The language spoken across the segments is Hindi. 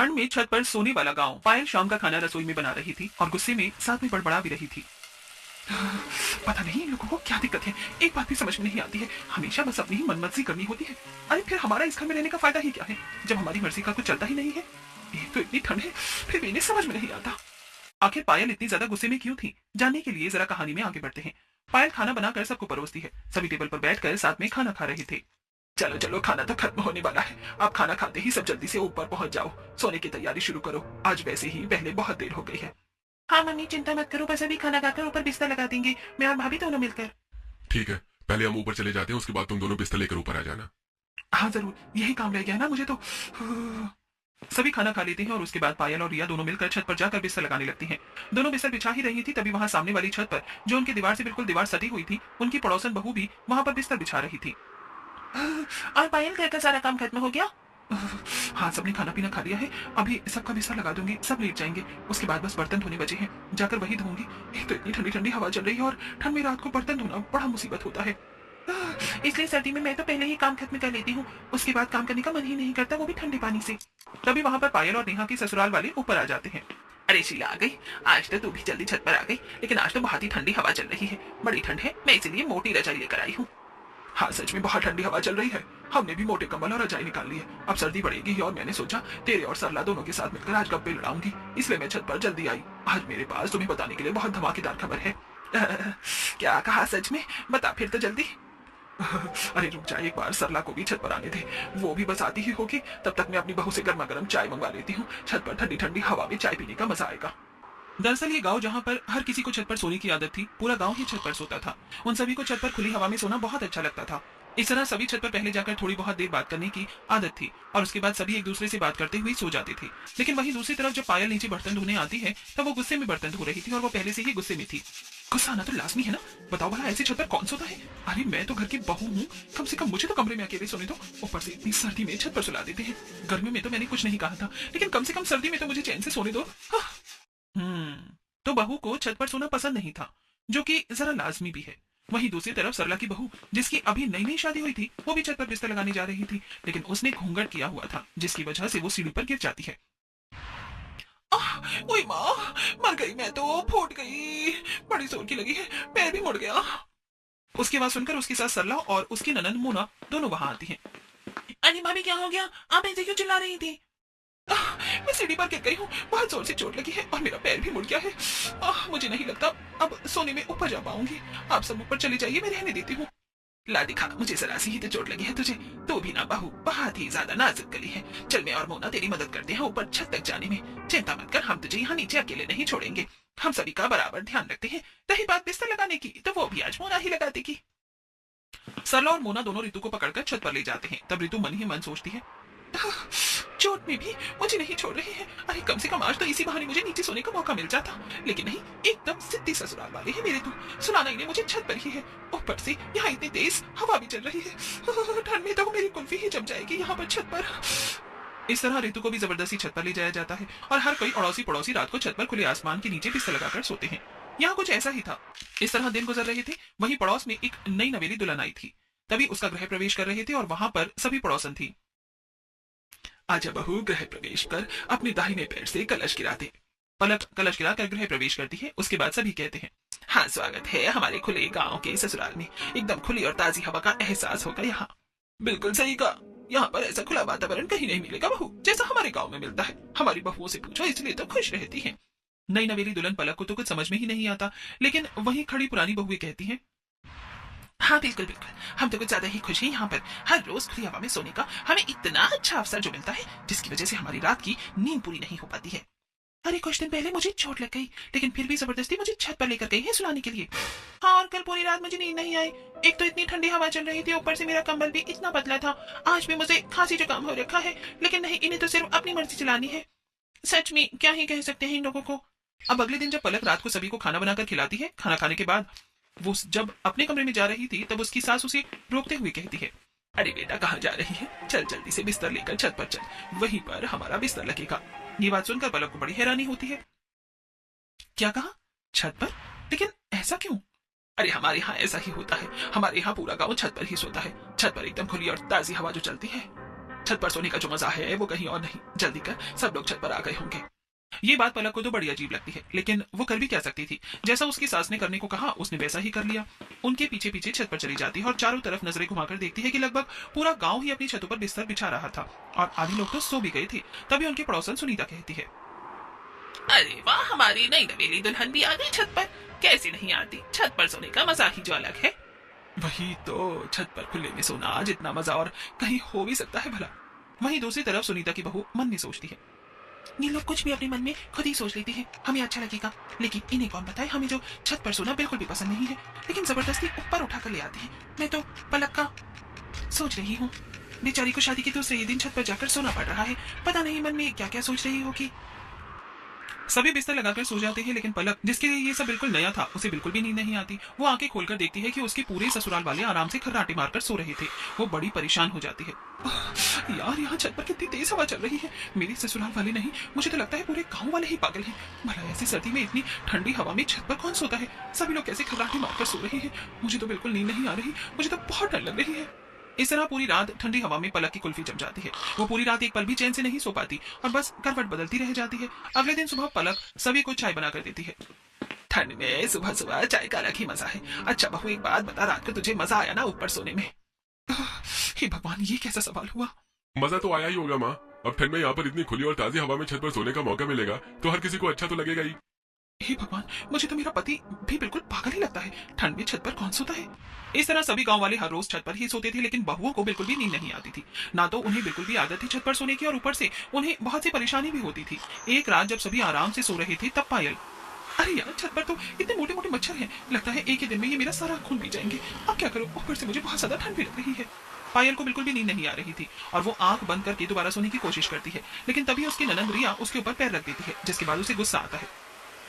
ठंड में छत पर सोने वाला गांव। पायल शाम का खाना रसोई में बना रही थी और गुस्से में साथ में बड़बड़ा भी रही थी। पता नहीं इन लोगों को क्या दिक्कत है, एक बात भी समझ में नहीं आती है, हमेशा बस अपनी ही मनमर्जी करनी होती है। अरे फिर हमारा इस घर में रहने का फायदा ही क्या है जब हमारी मर्जी का कुछ चलता ही नहीं है। एक तो इतनी ठंड है, फिर भी इन्हें समझ में नहीं आता। आखिर पायल इतनी ज्यादा गुस्से में क्यों थी, जानने के लिए जरा कहानी में आगे बढ़ते हैं। पायल खाना बनाकर सबको परोसती है। सभी टेबल पर बैठकर साथ में खाना खा रहे थे। चलो चलो, खाना तो खत्म होने वाला है, आप खाना खाते ही सब जल्दी से ऊपर पहुंच जाओ, सोने की तैयारी शुरू करो, आज वैसे ही पहले बहुत देर हो गई है। हाँ मम्मी चिंता मत करो, बस अभी खाना खाकर ऊपर बिस्तर लगा देंगे, मैं और भाभी दोनों मिलकर। ठीक है, पहले हम ऊपर चले जाते हैं, उसके बाद तुम दोनों बिस्तर लेकर ऊपर आ जाना। हाँ जरूर, यही काम रह गया ना मुझे तो। सभी खाना खा लेते हैं और उसके बाद पायल और रिया दोनों मिलकर छत पर जाकर बिस्तर लगाने लगती हैं। दोनों बिस्तर बिछा ही रही थी तभी वहां सामने वाली छत पर, जो उनकी दीवार से बिल्कुल दीवार सटी हुई थी, उनकी पड़ोसन बहू भी वहां पर बिस्तर बिछा रही थी। और पायल घर का सारा काम खत्म हो गया? हाँ, सबने खाना पीना खा लिया है, अभी सबका बिस्तर लगा दूंगी, सब लेट जाएंगे, उसके बाद बस बर्तन धोने बचे हैं, जाकर वही धोऊंगी। एक तो इतनी ठंडी ठंडी हवा चल रही है और ठंड में रात को बर्तन धोना बड़ा मुसीबत होता है। इसलिए सर्दी में मैं तो पहले ही काम खत्म कर लेती हूँ, उसके बाद काम करने का मन ही नहीं करता, वो भी ठंडे पानी से। तभी वहां पर पायल और नेहा के ससुराल वाले ऊपर आ जाते हैं। अरे शीला आ गई, आज तो तू भी जल्दी छत पर आ गई, लेकिन आज तो बहुत ही ठंडी हवा चल रही है, बड़ी ठंड है, मैं इसीलिए मोटी रजाई लेकर आई हूँ। हाँ सच में बहुत ठंडी हवा चल रही है, हमने भी मोटे कंबल और रजाई निकाल ली है, अब सर्दी पड़ेगी और मैंने सोचा तेरे और सरला दोनों के साथ मिलकर आज गप्पे लड़ाऊंगी, इसलिए मैं छत पर जल्दी आई। आज मेरे पास तुम्हें बताने के लिए बहुत धमाकेदार खबर है। क्या कहा, सच में? बता फिर तो जल्दी। अरे रुक जा, एक बार सरला को भी छत पर आने दे, वो भी बस आती ही होगी, तब तक मैं अपनी बहू से गर्मा गर्म चाय मंगवा लेती हूँ, छत पर ठंडी ठंडी हवा में चाय पीने का मजा आएगा। दरअसल ये गांव जहां पर हर किसी को छत पर सोने की आदत थी, पूरा गांव ही छत पर सोता था। उन सभी को छत पर खुली हवा में सोना बहुत अच्छा लगता था। इस तरह सभी छत पर पहले जाकर थोड़ी बहुत देर बात करने की आदत थी और उसके बाद सभी एक दूसरे से बात करते हुए सो जाते थे। लेकिन वहीं दूसरी तरफ जब पायल नीचे बर्तन धोने आती है तब वो गुस्से में बर्तन धो रही थी और वो पहले से ही गुस्से में थी। गुस्सा आना तो लाजमी है ना, बताओ भला ऐसी छत पर कौन सोता है? अरे मैं तो घर की बहू हूँ, कम से कम मुझे तो कमरे में अकेले सोने दो, ऊपर से इतनी सर्दी में छत पर सुला देते हैं। गर्मी में तो मैंने कुछ नहीं कहा था, लेकिन कम से कम सर्दी में तो मुझे चैन से सोने दो। तो बहू को छत पर सोना पसंद नहीं था, जो कि जरा लाजमी भी है। वहीं दूसरी तरफ सरला की बहू, जिसकी अभी नई नई शादी हुई थी, वो भी छत पर बिस्तर लगाने जा रही थी, लेकिन उसने घूंघट किया हुआ था, जिसकी वजह से वो सीढ़ी पर गिर जाती है। ओए माँ, मर गई मैं तो, फूट गई, बड़ी जोर की लगी है, पैर भी मुड़ गया। उसकी आवाज सुनकर उसकी सास सरला और उसकी ननद मोना दोनों वहां आती हैं। अरे भाभी क्या हो गया, आप ऐसे क्यों चिल्ला रही थी? मैं सीढ़ी पर गिर गई हूँ, बहुत जोर से चोट लगी है और मेरा पैर भी मुड़ गया है। मुझे नहीं लगता अब सोने में ऊपर जा पाऊंगी, आप सब ऊपर चली जाइए, मैं रहने देती हूँ। ला दिखा, मुझे जरा सी ही तो चोट लगी है, तुझे तो भी ना बहू, बहुत ही ज्यादा नाजुक गली है, चल मैं और मोना तेरी मदद करते हैं ऊपर छत तक जाने में, चिंता मत कर, हम तुझे यहाँ नीचे अकेले नहीं छोड़ेंगे, हम सभी का बराबर ध्यान रखते हैं। रही बात बिस्तर लगाने की, तो वो भी आज मोना ही लगा देगी। सरला और मोना दोनों रितु को पकड़कर छत पर ले जाते हैं। तब रितु मन ही मन सोचती है, चोट में भी मुझे नहीं छोड़ रहे हैं, अरे कम से कम आज तो इसी बहाने मुझे नीचे सोने का मौका मिल जाता, लेकिन नहीं, एकदम सिद्धि ससुराल वाले हैं मेरे तो, सुलाना इन्हें मुझे छत पर ही है, ऊपर से यहाँ इतनी तेज हवा भी चल रही है, ठंड में तो मेरी कुल्फी ही जम जाएगी यहाँ पर छत पर। इस तरह रितु को भी जबरदस्ती छत पर ले जाया जाता है और हर कोई अड़ोसी पड़ोसी रात को छत पर खुले आसमान के नीचे बिस्तर लगाकर सोते हैं। यहाँ कुछ ऐसा ही था। इस तरह दिन गुजर रहे थे। वहीं पड़ोस में एक नई नवेली दुल्हन आई थी। तभी उसका गृह प्रवेश कर रहे थे और वहां पर सभी पड़ोसन थी। आजा बहू, गृह प्रवेश कर, अपने दाहिने पैर से कलश गिरा दे। पलक कलश गिरा कर गृह प्रवेश करती है। उसके बाद सभी कहते हैं, हाँ स्वागत है हमारे खुले गांव के ससुराल में, एकदम खुली और ताजी हवा का एहसास होगा यहाँ। बिल्कुल सही कहा, यहाँ पर ऐसा खुला वातावरण कहीं नहीं मिलेगा बहू, जैसा हमारे गांव में मिलता है। हमारी बहुओं से पूछो, इसलिए तो खुश रहती है। नई नवेली दुल्हन पलक को तो कुछ समझ में ही नहीं आता, लेकिन वहीं खड़ी पुरानी बहुएं कहती हैं, हाँ बिल्कुल बिल्कुल, हम तो कुछ ज्यादा ही खुश हैं यहाँ पर, हर रोज खुली हवा में सोने का हमें इतना अच्छा अवसर जो मिलता है, जिसकी वजह से हमारी रात की नींद पूरी नहीं हो पाती है। अरे कुछ दिन पहले मुझे चोट लग गई, लेकिन फिर भी जबरदस्ती मुझे छत पर लेकर गई है सुलाने के लिए। हाँ, और कल पूरी रात मुझे नींद नहीं आई, एक तो इतनी ठंडी हवा चल रही थी, ऊपर से मेरा कंबल भी इतना पतला था। आज भी मुझे खांसी जुकाम हो रखा है, लेकिन नहीं, इन्हें तो सिर्फ अपनी मर्जी चलानी है। सच में क्या ही कह सकते हैं इन लोगों को। अब अगले दिन जब पलक रात को सभी को खाना बनाकर खिलाती है, खाना खाने के बाद वो जब अपने कमरे में जा रही थी तब उसकी सास उसे रोकते हुए कहती है, अरे बेटा कहाँ जा रही है, चल जल्दी से बिस्तर लेकर छत पर चल, वहीं पर हमारा बिस्तर लगेगा। ये बात सुनकर पलक को बड़ी हैरानी होती है। क्या कहा, छत पर? लेकिन ऐसा क्यों? अरे हमारे यहाँ ऐसा ही होता है, हमारे यहाँ पूरा गाँव छत पर ही सोता है, छत पर एकदम खुली और ताजी हवा जो चलती है। छत पर सोने का जो मजा है वो कहीं और नहीं। जल्दी कर, सब लोग छत पर आ गए होंगे। ये बात पलक को तो बड़ी अजीब लगती है, लेकिन वो कर भी क्या सकती थी। जैसा उसकी सास ने करने को कहा उसने वैसा ही कर लिया। उनके पीछे पीछे छत पर चली जाती है और चारों तरफ नजरें घुमाकर देखती है कि लगभग पूरा गांव ही अपनी छतों पर बिस्तर बिछा रहा था और आधे लोग तो सो भी गए थे। तभी उनकी पड़ोसन सुनीता कहती है, अरे वाह, हमारी नई नवेली दुल्हन भी आ गई छत पर। कैसी नहीं आती, छत पर सोने का मजा ही जो अलग है। वही तो, छत पर खुले में सोना जितना मजा और कहीं हो भी सकता है भला। वहीं दूसरी तरफ सुनीता की बहू मन में सोचती है, ये लोग कुछ भी अपने मन में खुद ही सोच लेते हैं, हमें अच्छा लगेगा, लेकिन इन्हें कौन बताए हमें जो छत पर सोना बिल्कुल भी पसंद नहीं है, लेकिन जबरदस्ती ऊपर उठा कर ले आते हैं। मैं तो पलक का सोच रही हूँ, बेचारी को शादी के दूसरे ही दिन छत पर जाकर सोना पड़ रहा है। पता नहीं मन में क्या क्या सोच रही होगी। सभी बिस्तर लगाकर सो जाते हैं, लेकिन पलक, जिसके लिए ये सब बिल्कुल नया था, उसे बिल्कुल भी नींद नहीं आती। वो आंखें खोलकर देखती है कि उसके पूरे ससुराल वाले आराम से खर्राटे मारकर सो रहे थे। वो बड़ी परेशान हो जाती है। यार, यहाँ छत पर कितनी तेज हवा चल रही है। मेरे ससुराल वाले नहीं, मुझे तो लगता है पूरे गांव वाले ही पागल हैं। भला ऐसी सर्दी में इतनी ठंडी हवा में छत पर कौन सोता है? सभी लोग कैसे खर्राटे मारकर सो रहे हैं? मुझे तो बिल्कुल नींद नहीं आ रही, मुझे तो बहुत डर लग रही है। इस तरह पूरी रात ठंडी हवा में पलक की कुल्फी जम जाती है। वो पूरी रात एक पल भी चैन से नहीं सो पाती और बस करवट बदलती रह जाती है। अगले दिन सुबह पलक सभी को चाय बनाकर देती है। ठंड में सुबह सुबह चाय का अलग ही मजा है। अच्छा बहू, एक बात बता, रात को तुझे मजा आया ना ऊपर सोने में? हे भगवान, ये कैसा सवाल हुआ? मजा तो आया ही होगा माँ। अब ठंड में यहाँ पर इतनी खुली और ताजी हवा में छत पर सोने का मौका मिलेगा तो हर किसी को अच्छा तो लगेगा ही। हे भगवान, मुझे तो मेरा पति भी बिल्कुल पागल ही लगता है। ठंड में छत पर कौन सोता है? इस तरह सभी गांव वाले हर रोज छत पर ही सोते थे, लेकिन बहुओं को बिल्कुल भी नींद नहीं आती थी। ना तो उन्हें बिल्कुल भी आदत थी छत पर सोने की, और ऊपर से उन्हें बहुत सी परेशानी भी होती थी। एक रात जब सभी आराम से सो रहे थे, तब पायल, अरे यार, छत पर तो इतने मोटे मोटे मच्छर हैं, लगता है एक ही दिन में ये मेरा सारा खून पी जाएंगे। अब क्या करूं? ऊपर से मुझे बहुत ज्यादा ठंड भी लग रही है। पायल को बिल्कुल भी नींद नहीं आ रही थी और वो आंख बंद करके दोबारा सोने की कोशिश करती है, लेकिन तभी उसकी ननंद रिया उसके ऊपर पैर रख देती है, जिसके बाद उसे गुस्सा आता है।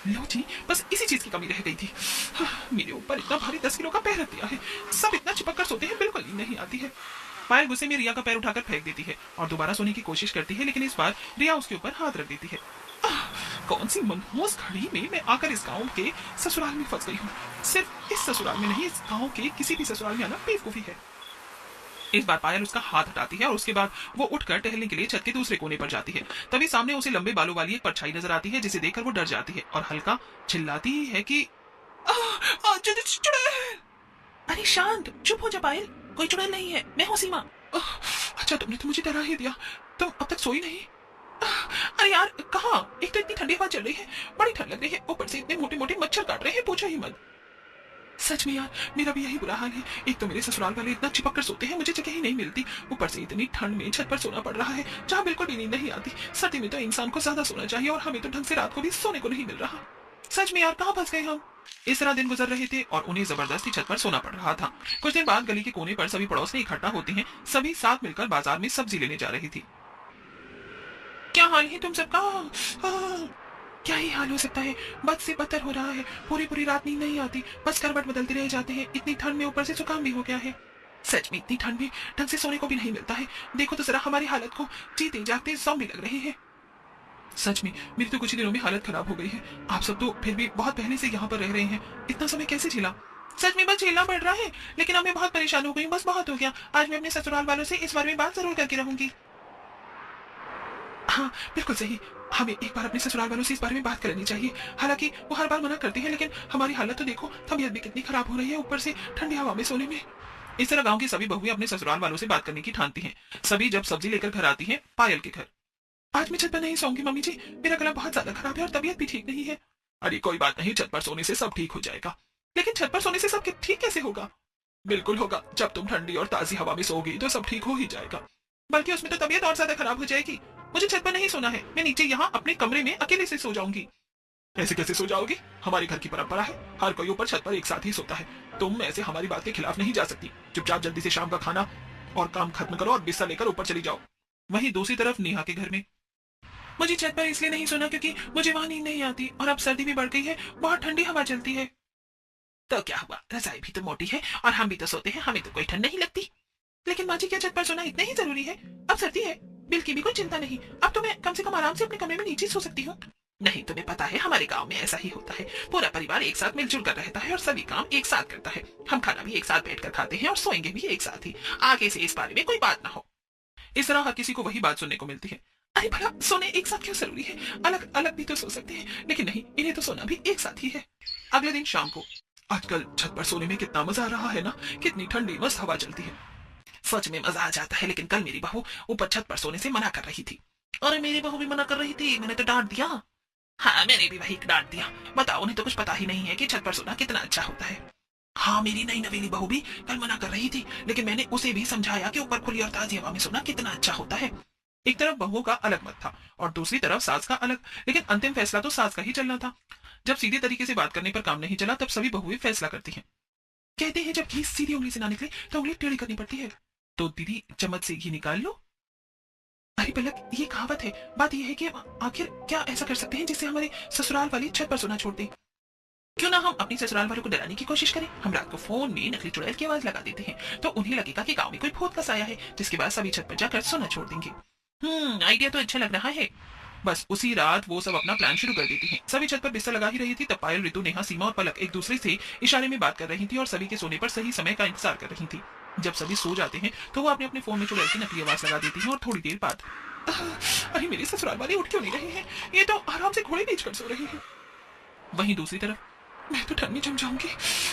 लो जी, बस इसी चीज की कमी रह गई थी। मेरे ऊपर इतना भारी 10 किलो का पैर रख दिया है। सब इतना चिपक कर सोते हैं, बिल्कुल नींद नहीं आती है। पायल गुस्से में रिया का पैर उठाकर फेंक देती है और दोबारा सोने की कोशिश करती है, लेकिन इस बार रिया उसके ऊपर हाथ रख देती है। कौन सी मनहूस घड़ी में मैं आकर इस गांव के ससुराल में फंस गई हूँ। सिर्फ इस ससुराल में नहीं, इस गांव के किसी भी ससुराल में आना बेवकूफी है। इस बार पायल उसका हाथ हटाती है और उसके बाद वो उठकर टहलने के लिए छत के दूसरे कोने पर जाती है। तभी सामने उसे लंबे बालों वाली एक परछाई नजर आती है, जिसे देखकर वो डर जाती है और हल्का चिल्लाती है कि चुड़ैल। अरे शांत, चुप हो जा पायल, कोई चुड़ैल नहीं है, मैं हूँ सीमा। अच्छा, तुमने तो मुझे डरा ही दिया। तुम अब तक सोई नहीं? अरे यार, कहाँ? एक तो इतनी ठंडी हवा चल रही है, बड़ी ठंड लग रही है, ऊपर से इतने मोटे मोटे मच्छर काट रहे हैं, पूछो ही मत। सच में यार, मेरा भी यही बुरा हाल है। एक तो मेरे ससुराल वाले इतना चिपक कर सोते हैं, मुझे जगह ही नहीं मिलती। ऊपर से इतनी ठंड में छत पर सोना पड़ रहा है, जहाँ बिल्कुल भी नींद नहीं आती। सर्दी में तो इंसान को ज्यादा सोना चाहिए और हमें तो ढंग से रात को भी सोने को नहीं मिल रहा। सच में यार, कहाँ फंस गए हम? इस तरह दिन गुजर रहे थे और उन्हें जबरदस्ती छत पर सोना पड़ रहा था। कुछ दिन बाद गली के कोने पर सभी पड़ोसी इकट्ठा होते हैं। सभी साथ मिलकर बाजार में सब्जी लेने जा रही थी। क्या हाल है तुम सबका? क्या ही हाल हो सकता है, बद से बदतर हो रहा है। पूरी पूरी रात नींद नहीं आती, बस करवट बदलते रह जाते हैं। इतनी ठंड में ऊपर से जुकाम भी हो गया है। सच में इतनी ठंड में ढंग से सोने को भी नहीं मिलता है। देखो तो जरा हमारी हालत को, जीते जागते ज़ॉम्बी लग रहे हैं। सच में मेरी तो कुछ ही दिनों में हालत खराब हो गई है। आप सब तो फिर भी बहुत पहले से यहाँ पर रह रहे हैं, इतना समय कैसे झेला? सच में बस झेलना पड़ रहा है, लेकिन अब मैं बहुत परेशान हो गई हूँ। बस बहुत हो गया। आज मैं अपने ससुराल वालों से इस बारे में बात जरूर करके रहूंगी। हाँ, बिल्कुल सही। हमें एक बार अपने ससुराल वालों से इस बारे में बात करनी चाहिए। हालांकि वो हर बार मना करते हैं, लेकिन हमारी हालत तो देखो, तबीयत भी कितनी खराब हो रही है, ऊपर से ठंडी हवा में सोने में। इस तरह गांव की सभी बहुएं अपने ससुराल वालों से बात करने की ठानती हैं। सभी जब सब्जी लेकर घर आती हैं पायल के घर। आज मैं छत पर नहीं सोऊंगी मम्मी जी, मेरा गला बहुत ज्यादा खराब है और तबीयत भी ठीक नहीं है। अरे कोई बात नहीं, छत पर सोने से सब ठीक हो जाएगा। लेकिन छत पर सोने से सब ठीक कैसे होगा? बिल्कुल होगा, जब तुम ठंडी और ताजी हवा में सोओगी तो सब ठीक हो ही जाएगा। बल्कि उसमें तो तबीयत और ज्यादा खराब हो जाएगी। मुझे छत पर नहीं सोना है, मैं नीचे यहाँ अपने कमरे में अकेले से सो जाऊंगी। ऐसे कैसे सो जाओगी? हमारे घर की परंपरा है, हर कोई ऊपर छत पर एक साथ ही सोता है। तुम ऐसे हमारी बात के खिलाफ नहीं जा सकती। चुपचाप जल्दी से शाम का खाना और काम खत्म करो और बिस्तर लेकर ऊपर चली जाओ। वहीं दूसरी तरफ नेहा के घर में, मुझे छत पर इसलिए नहीं सोना क्योंकि मुझे वहां नींद नहीं आती और अब सर्दी भी बढ़ गई है, बहुत ठंडी हवा चलती है। तो क्या हुआ, रजाई भी तो मोटी है और हम भी तो सोते हैं, हमें तो कोई ठंड नहीं लगती। लेकिन माँ जी, क्या छत पर सोना इतना ही जरूरी है? अब सर्दी है, बिल की भी कोई चिंता नहीं। अब तो मैं कम से कम आराम से अपने कमरे में नीचे सो सकती हूँ। नहीं, तुम्हें पता है हमारे गांव में ऐसा ही होता है। पूरा परिवार एक साथ मिलजुल कर रहता है और सभी काम एक साथ करता है। हम खाना भी एक साथ बैठकर खाते हैं और सोएंगे भी एक साथ ही। आगे से इस बारे में कोई बात ना हो। इस तरह हर किसी को वही बात सुनने को मिलती है। अरे भला सोने एक साथ क्यों जरूरी है? अलग अलग भी तो सो सकते हैं, लेकिन नहीं, इन्हें तो सोना भी एक साथ ही है। अगले दिन शाम को, आजकल छत पर सोने में कितना मजा आ रहा है ना, कितनी ठंडी मस्त हवा चलती है। सच में मजा आ जाता है, लेकिन कल मेरी बहू ऊपर छत पर सोने से मना कर रही थी। अरे मेरी बहू भी मना कर रही थी, मैंने तो डांट दिया। हाँ, मैंने भी वही डांट दिया। बताओ, उन्हें तो कुछ पता ही नहीं है कि छत पर सोना कितना अच्छा होता है। हाँ, मेरी नई नवेली बहू भी कल मना कर रही थी, लेकिन मैंने उसे भी समझाया कि ऊपर खुली और ताजी हवा में सोना कितना अच्छा होता है। एक तरफ बहुओं का अलग मत था और दूसरी तरफ सास का अलग, लेकिन अंतिम फैसला तो सास का ही चलना था। जब सीधे तरीके से बात करने पर काम नहीं चला, तब सभी बहुएं फैसला करती हैं। कहते हैं जब घी सीधी उंगली से ना निकले तो उंगली टेढ़ी करनी पड़ती है। तो दीदी चम्मच से घी निकाल लो। अरे पलक, ये कहावत है। बात यह है कि आखिर क्या ऐसा कर सकते हैं जिससे हमारे ससुराल वाली छत पर सोना छोड़ दें? क्यों ना हम अपनी ससुराल वालों को डराने की कोशिश करें। हम रात को फोन में नकली चुड़ैल की आवाज लगा देते हैं, तो उन्हें लगेगा कि गांव में कोई भूत का साया है, जिसके बाद सभी छत पर जाकर सोना छोड़ देंगे। आइडिया तो अच्छा लग रहा है। बस उसी रात वो सब अपना प्लान शुरू कर देती हैं। सभी छत पर बिस्तर लगा ही रही थी, तब पायल, ऋतु, नेहा, सीमा और पलक एक दूसरे से इशारे में बात कर रही थी और सभी के सोने पर सही समय का इंतजार कर रही थी। जब सभी सो जाते हैं तो वो अपने अपने फोन में चुड़ैल की नकली आवाज लगा देती हैं और थोड़ी देर बाद, अरे मेरे ससुराल वाले उठ क्यों नहीं रहे हैं? ये तो आराम से घोड़े बेच कर सो रहे हैं। वहीं दूसरी तरफ, मैं तो ठंड में जम जाऊंगी।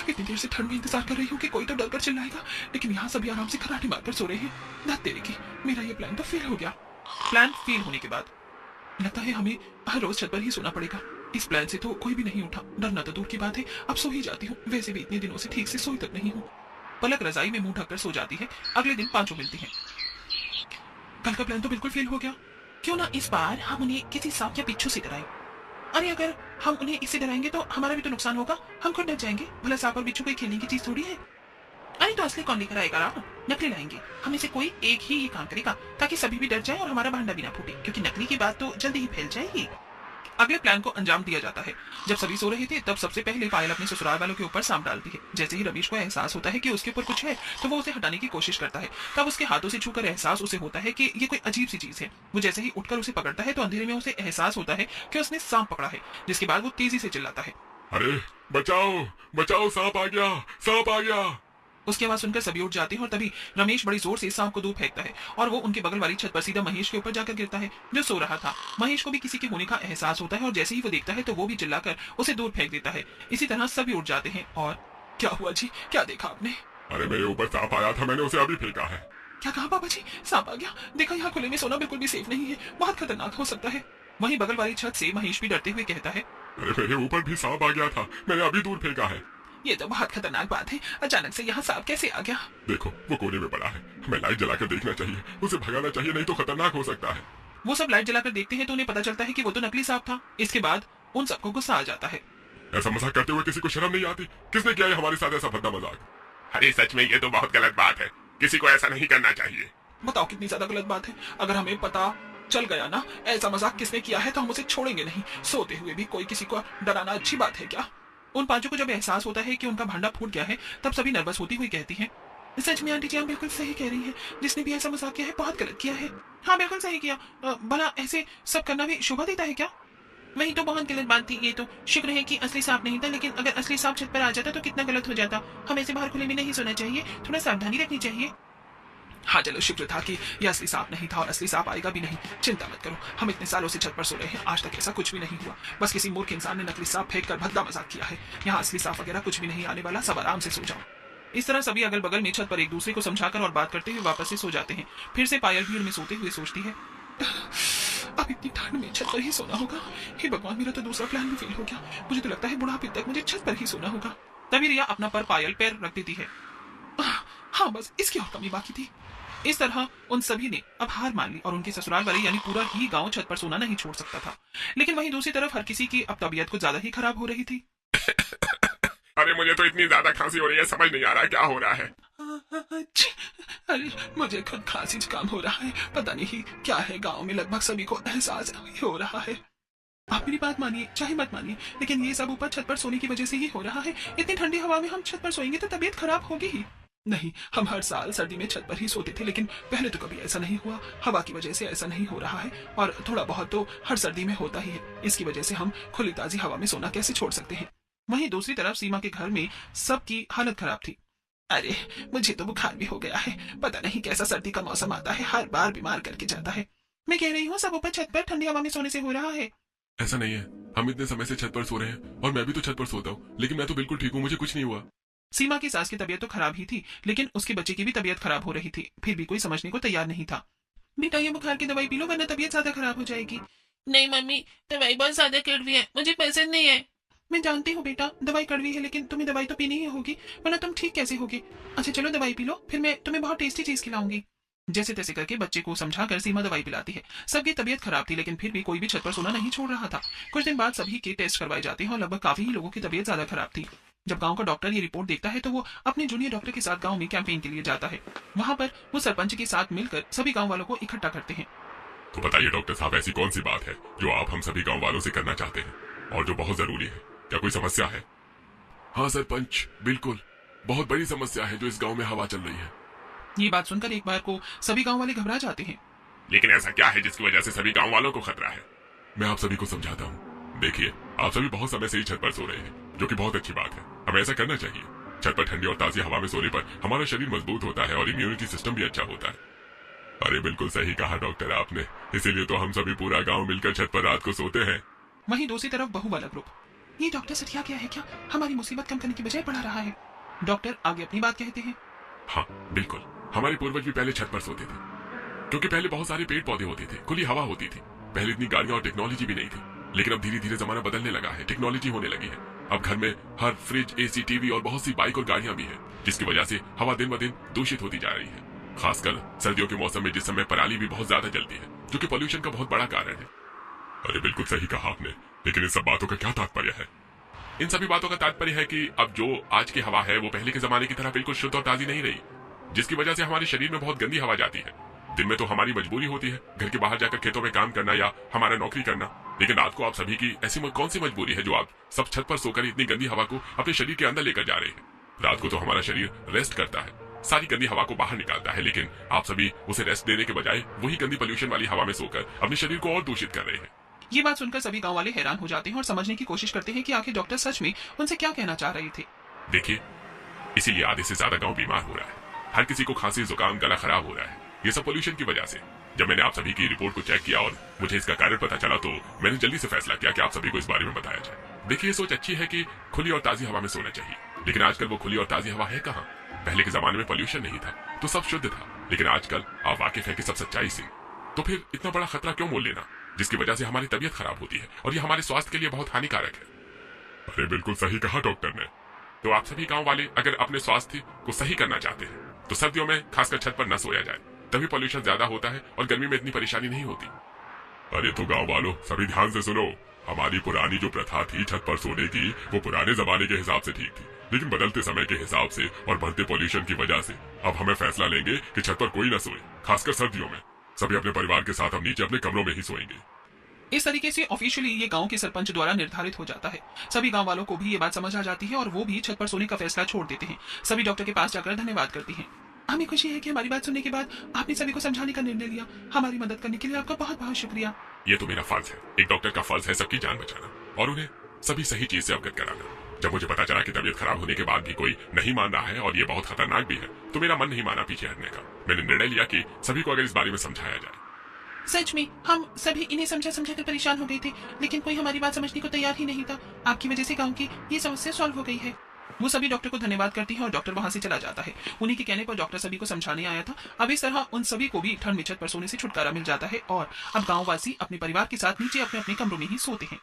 इतनी देर से ठंड में इंतजार कर रही हूँ कि कोई तो डर कर चिल्लाएगा, लेकिन यहाँ सभी आराम से खराटे मारकर सो रहे हैं। दाद तेरे की, मेरा ये प्लान तो फेल हो गया। प्लान फेल होने के बाद लगता है हमें हर रोज छत पर ही सोना पड़ेगा। इस प्लान से तो कोई भी नहीं उठा। डरना तो दूर की बात है, अब सो ही जाती हूँ। वैसे भी इतने दिनों से ठीक से सोई तक नहीं हूँ। पलक रजाई में मुंह ढककर सो जाती है। अगले दिन पांचों मिलती हैं। कल का प्लान तो बिल्कुल फेल हो गया। क्यों ना इस बार हम उन्हें किसी सांप या बिच्छू से डराएं। अरे अगर हम उन्हें इससे डराएंगे तो हमारा भी तो नुकसान होगा। हम खुद डर जाएंगे। भला सांप और बिच्छू कोई खेलने की चीज थोड़ी है। अरे तो असली कौन लेकर आएगा? राम, नकली लाएंगे। हम में से कोई एक ही ये काम करेगा, ताकि सभी भी डर जाए और हमारा भांडा भी ना फूटे, क्योंकि नकली की बात तो जल्दी ही फैल जाएगी। अगले प्लान को अंजाम दिया जाता है। जब सभी सो रहे थे, तब सबसे पहले पायल अपने ससुराल वालों के ऊपर सांप डालती है। जैसे ही रमेश को एहसास होता है कि उसके ऊपर कुछ है, तो वो उसे हटाने की कोशिश करता है। तब उसके हाथों से छूकर एहसास उसे होता है कि ये कोई अजीब सी चीज है। वो जैसे ही उठकर उसे पकड़ता है, तो अंधेरे में उसे एहसास होता है कि उसने सांप पकड़ा है। जिसके बाद वो तेजी से चिल्लाता है, अरे बचाओ बचाओ, सांप आ गया, सांप आ गया। उसकी आवाज सुनकर सभी उठ जाते हैं और तभी रमेश बड़ी जोर से सांप को दूर फेंकता है और वो उनके बगल वाली छत पर सीधा महेश के ऊपर जाकर गिरता है, जो सो रहा था। महेश को भी किसी के होने का एहसास होता है और जैसे ही वो देखता है तो वो भी चिल्लाकर उसे दूर फेंक देता है। इसी तरह सभी उठ जाते हैं। और क्या हुआ जी? क्या देखा आपने? अरे मेरे ऊपर सांप आया था, मैंने उसे अभी फेंका है। क्या कहा पापा जी? सांप आ गया? देखा, यहाँ खुले में सोना बिल्कुल भी सेफ नहीं है, बहुत खतरनाक हो सकता है। वहीं बगल वाली छत से महेश भी डरते हुए कहता है, अरे मेरे ऊपर भी सांप आ गया था, मैंने अभी दूर फेंका है। ये तो बहुत खतरनाक बात है। अचानक से यहाँ सांप कैसे आ गया? देखो, वो कोने में पड़ा है, हमें लाइट जलाकर देखना चाहिए, उसे भगाना चाहिए, नहीं तो खतरनाक हो सकता है। वो सब लाइट जलाकर देखते हैं तो उन्हें पता चलता है कि वो तो नकली सांप था। इसके बाद उन सबको गुस्सा आ जाता है। ऐसा मजाक करते हुए किसी को शर्म नहीं आती? किसने किया है हमारे साथ ऐसा भद्दा मजाक? अरे सच में ये तो बहुत गलत बात है, किसी को ऐसा नहीं करना चाहिए। बताओ कितनी ज्यादा गलत बात है। अगर हमें पता चल गया ना ऐसा मजाक किसने किया है, तो हम उसे छोड़ेंगे नहीं। सोते हुए भी कोई किसी को डराना अच्छी बात है क्या? उन पांचों को जब एहसास होता है कि उनका भांडा फूट गया है, तब सभी नर्वस होती हुई कहती हैं, सच में आंटी जी, आप बिल्कुल सही कह रही हैं। जिसने भी ऐसा मजाक किया है बहुत गलत किया है। हाँ, बिल्कुल सही किया। भला ऐसे सब करना भी शोभा देता है क्या? वही तो बहुत गलत बात थी। ये तो शुक्र है कि असली सांप नहीं था, लेकिन अगर असली सांप छत पर आ जाता तो कितना गलत हो जाता। हमें ऐसे बाहर खुले में नहीं सोना चाहिए, थोड़ा सावधानी रखनी चाहिए। हाँ चलो, शुक्र था कि यह असली सांप नहीं था और असली सांप आएगा भी नहीं। चिंता मत करो, हम इतने सालों से छत पर सो रहे हैं, आज तक ऐसा कुछ भी नहीं हुआ। बस किसी मूर्ख इंसान ने नकली सांप फेंक कर भद्दा मजाक किया है। यहाँ असली सांप वगैरह कुछ भी नहीं आने वाला, सब आराम से सो जाओ। इस तरह सभी अगल बगल में छत पर एक दूसरे को समझाकर और बात करते हुए वापस से सो जाते हैं। फिर से पायल भीड़ में सोते हुए सोचती है, अब इतनी ठंड में छत पर ही सोना होगा। हे भगवान, मेरा तो दूसरा प्लान भी फेल हो गया। मुझे तो लगता है बुढ़ापे तक मुझे छत पर ही सोना होगा। तभी रिया अपना पर पायल पैर रख देती है। हाँ, बस इसकी और कमी बाकी थी। इस तरह उन सभी ने अब हार मान ली और उनके ससुराल वाले यानी पूरा ही गांव छत पर सोना नहीं छोड़ सकता था। लेकिन वहीं दूसरी तरफ हर किसी की अब तबीयत कुछ ज्यादा ही खराब हो रही थी। अरे मुझे तो इतनी ज्यादा खांसी हो रही है, समझ नहीं आ रहा क्या हो रहा है। अरे मुझे खुद खांसी जुकाम हो रहा है, पता नहीं क्या है। गांव में लगभग सभी को एहसास हो रहा है। आप मेरी बात मानिए चाहे मत मानिए, लेकिन ये सब ऊपर छत पर सोने की वजह से ही हो रहा है। इतनी ठंडी हवा में हम छत पर सोएंगे तो तबीयत खराब होगी ही। नहीं, हम हर साल सर्दी में छत पर ही सोते थे, लेकिन पहले तो कभी ऐसा नहीं हुआ। हवा की वजह से ऐसा नहीं हो रहा है, और थोड़ा बहुत तो हर सर्दी में होता ही है। इसकी वजह से हम खुली ताजी हवा में सोना कैसे छोड़ सकते हैं। वहीं दूसरी तरफ सीमा के घर में सबकी हालत खराब थी। अरे, मुझे तो बुखार भी हो गया है। पता नहीं कैसा सर्दी का मौसम आता है, हर बार बीमार करके जाता है। मैं कह रही हूँ सब ऊपर छत पर ठंडी हवा में सोने से हो रहा है। ऐसा नहीं है, हम इतने समय से छत पर सो रहे हैं और मैं भी तो छत पर सोता हूँ, लेकिन मैं तो बिल्कुल ठीक हूँ, मुझे कुछ नहीं हुआ। सीमा की सास की तबीयत तो खराब ही थी, लेकिन उसके बच्चे की भी तबीयत खराब हो रही थी, फिर भी कोई समझने को तैयार नहीं था। बेटा, ये बुखार की दवाई पी लो वरना तबीयत ज्यादा खराब हो जाएगी। नहीं मम्मी, दवाई बहुत ज्यादा कड़वी है, मुझे पसंद नहीं है। मैं जानती हूँ बेटा, दवाई कड़वी है, लेकिन तुम्हें दवाई तो पीनी ही होगी, वरना तुम ठीक कैसे होगे। अच्छा चलो दवाई पी लो, फिर मैं तुम्हें बहुत टेस्टी चीज खिलाऊंगी। जैसे तैसे करके बच्चे को समझाकर सीमा दवाई पिलाती है। सबकी तबीयत खराब थी, लेकिन फिर भी कोई भी छत पर सोना नहीं छोड़ रहा था। कुछ दिन बाद सभी के टेस्ट करवाए जाते हैं और लगभग काफी ही लोगों की तबीयत ज्यादा खराब थी। जब गांव का डॉक्टर ये रिपोर्ट देखता है तो वो अपने जूनियर डॉक्टर के साथ गांव में कैंपेन के लिए जाता है। वहां पर वो सरपंच के साथ मिलकर सभी गांव वालों को इकट्ठा करते हैं। तो बताइए डॉक्टर साहब, ऐसी कौन सी बात है जो आप हम सभी गांव वालों से करना चाहते हैं और जो बहुत जरूरी है? क्या कोई समस्या है? हाँ सरपंच, बिल्कुल बहुत बड़ी समस्या है जो इस गांव में हवा चल रही है। ये बात सुनकर एक बार को सभी गांव वाले घबरा जाते हैं। लेकिन ऐसा क्या है जिसकी वजह से सभी गांव वालों को खतरा है? मैं आप सभी को समझाता हूँ। देखिए, आप सभी बहुत समय से ही छत पर सो रहे हैं, जो कि बहुत अच्छी बात है। हमें ऐसा करना चाहिए। छत पर ठंडी और ताजी हवा में सोने पर हमारा शरीर मजबूत होता है और इम्यूनिटी सिस्टम भी अच्छा होता है। अरे बिल्कुल सही कहा डॉक्टर आपने, इसीलिए तो हम सभी पूरा गांव मिलकर छत पर रात को सोते हैं। वहीं दूसरी तरफ बहू वाला ग्रुप, ये डॉक्टर सठिया गया है क्या? हमारी मुसीबत कम करने की बजाय बढ़ा रहा है। डॉक्टर आगे अपनी बात कहते हैं। हाँ बिल्कुल, हमारे पूर्वज भी पहले छत पर सोते थे, क्योंकि पहले बहुत सारे पेड़ पौधे होते थे, खुली हवा होती थी। पहले इतनी गाड़ियां और टेक्नोलॉजी भी नहीं थी, लेकिन अब धीरे धीरे जमाना बदलने लगा है, टेक्नोलॉजी होने लगी है। अब घर में हर फ्रिज, एसी, टीवी और बहुत सी बाइक और गाड़ियां भी है, जिसकी वजह से हवा दिन ब दिन दूषित होती जा रही है। खासकर सर्दियों के मौसम में, जिस समय पराली भी बहुत ज्यादा जलती है, जो कि पोल्यूशन का बहुत बड़ा कारण है। अरे बिल्कुल सही कहा आपने, लेकिन इन सब बातों का क्या तात्पर्य है? इन सभी बातों का तात्पर्य है कि अब जो आज की हवा है वो पहले के जमाने की तरह बिल्कुल शुद्ध और ताजी नहीं रही, जिसकी वजह से हमारे शरीर में बहुत गंदी हवा जाती है। दिन में तो हमारी मजबूरी होती है घर के बाहर जाकर खेतों में काम करना या हमारा नौकरी करना, लेकिन रात को आप सभी की ऐसी कौन सी मजबूरी है जो आप सब छत पर सोकर इतनी गंदी हवा को अपने शरीर के अंदर लेकर जा रहे हैं? रात को तो हमारा शरीर रेस्ट करता है, सारी गंदी हवा को बाहर निकालता है, लेकिन आप सभी उसे रेस्ट देने के बजाय वही गंदी पोल्यूशन वाली हवा में सोकर अपने शरीर को और दूषित कर रहे हैं। ये बात सुनकर सभी गांव वाले हैरान हो जाते हैं और समझने की कोशिश करते हैं कि आखिर डॉक्टर सच में उनसे क्या कहना चाह रहे थे। देखिए, इसीलिए आधे से ज्यादा गांव बीमार हो रहा है, हर किसी को खांसी, जुकाम, गला खराब हो रहा है, ये सब पोल्यूशन की वजह से। जब मैंने आप सभी की रिपोर्ट को चेक किया और मुझे इसका कारण पता चला तो मैंने जल्दी से फैसला किया कि आप सभी को इस बारे में बताया जाए। देखिए, ये सोच अच्छी है कि खुली और ताजी हवा में सोना चाहिए, लेकिन आजकल वो खुली और ताजी हवा है कहाँ? पहले के जमाने में पोल्यूशन नहीं था तो सब शुद्ध था, लेकिन आजकल आप वाकिफ है कि सब सच्चाई से। तो फिर इतना बड़ा खतरा क्यों मोल लेना, जिसकी वजह से हमारी तबीयत खराब होती है और ये हमारे स्वास्थ्य के लिए बहुत हानिकारक है। अरे बिल्कुल सही कहा डॉक्टर ने। तो आप सभी गांव वाले अगर अपने स्वास्थ्य को सही करना चाहते हैं तो सर्दियों में खासकर छत पर न सोया जाए, तभी पोल्यूशन ज्यादा होता है और गर्मी में इतनी परेशानी नहीं होती। अरे तो गांव वालों सभी ध्यान से सुनो, हमारी पुरानी जो प्रथा थी छत पर सोने की, वो पुराने जमाने के हिसाब से ठीक थी, लेकिन बदलते समय के हिसाब से और बढ़ते पोल्यूशन की वजह से अब हमें फैसला लेंगे कि छत पर कोई न सोए, खासकर सर्दियों में। सभी अपने परिवार के साथ अब नीचे अपने कमरों में ही सोएंगे। इस तरीके से ऑफिशियली ये गांव के सरपंच द्वारा निर्धारित हो जाता है। सभी गांव वालों को भी ये बात समझ आ जाती है और वो भी छत पर सोने का फैसला छोड़ देते हैं। सभी डॉक्टर के पास जाकर धन्यवाद करती हैं। हमें खुशी है कि हमारी बात सुनने के बाद आपने सभी को समझाने का निर्णय लिया। हमारी मदद करने के लिए आपका बहुत बहुत शुक्रिया। ये तो मेरा फर्ज है, एक डॉक्टर का फर्ज है सबकी जान बचाना और उन्हें सभी सही चीज से अवगत कराना। जब मुझे पता चला कि तबीयत खराब होने के बाद भी कोई नहीं मान रहा है और ये बहुत खतरनाक भी है, तो मेरा मन नहीं माना पीछे हटने का। मैंने निर्णय लिया कि सभी को अगर इस बारे में समझाया जाए। सच में हम सभी इन्हें समझा कर परेशान हो गए थे, लेकिन कोई हमारी बात समझने को तैयार ही नहीं था। आपकी वजह से गांव की ये समस्या सॉल्व हो गई है। वो सभी डॉक्टर को धन्यवाद करती हैं और डॉक्टर वहां से चला जाता है। उन्हीं के कहने पर डॉक्टर सभी को समझाने आया था। अब इस तरह उन सभी को भी ठंड में छत पर सोने से छुटकारा मिल जाता है और अब गांववासी अपने परिवार के साथ नीचे अपने अपने कमरों में ही सोते हैं।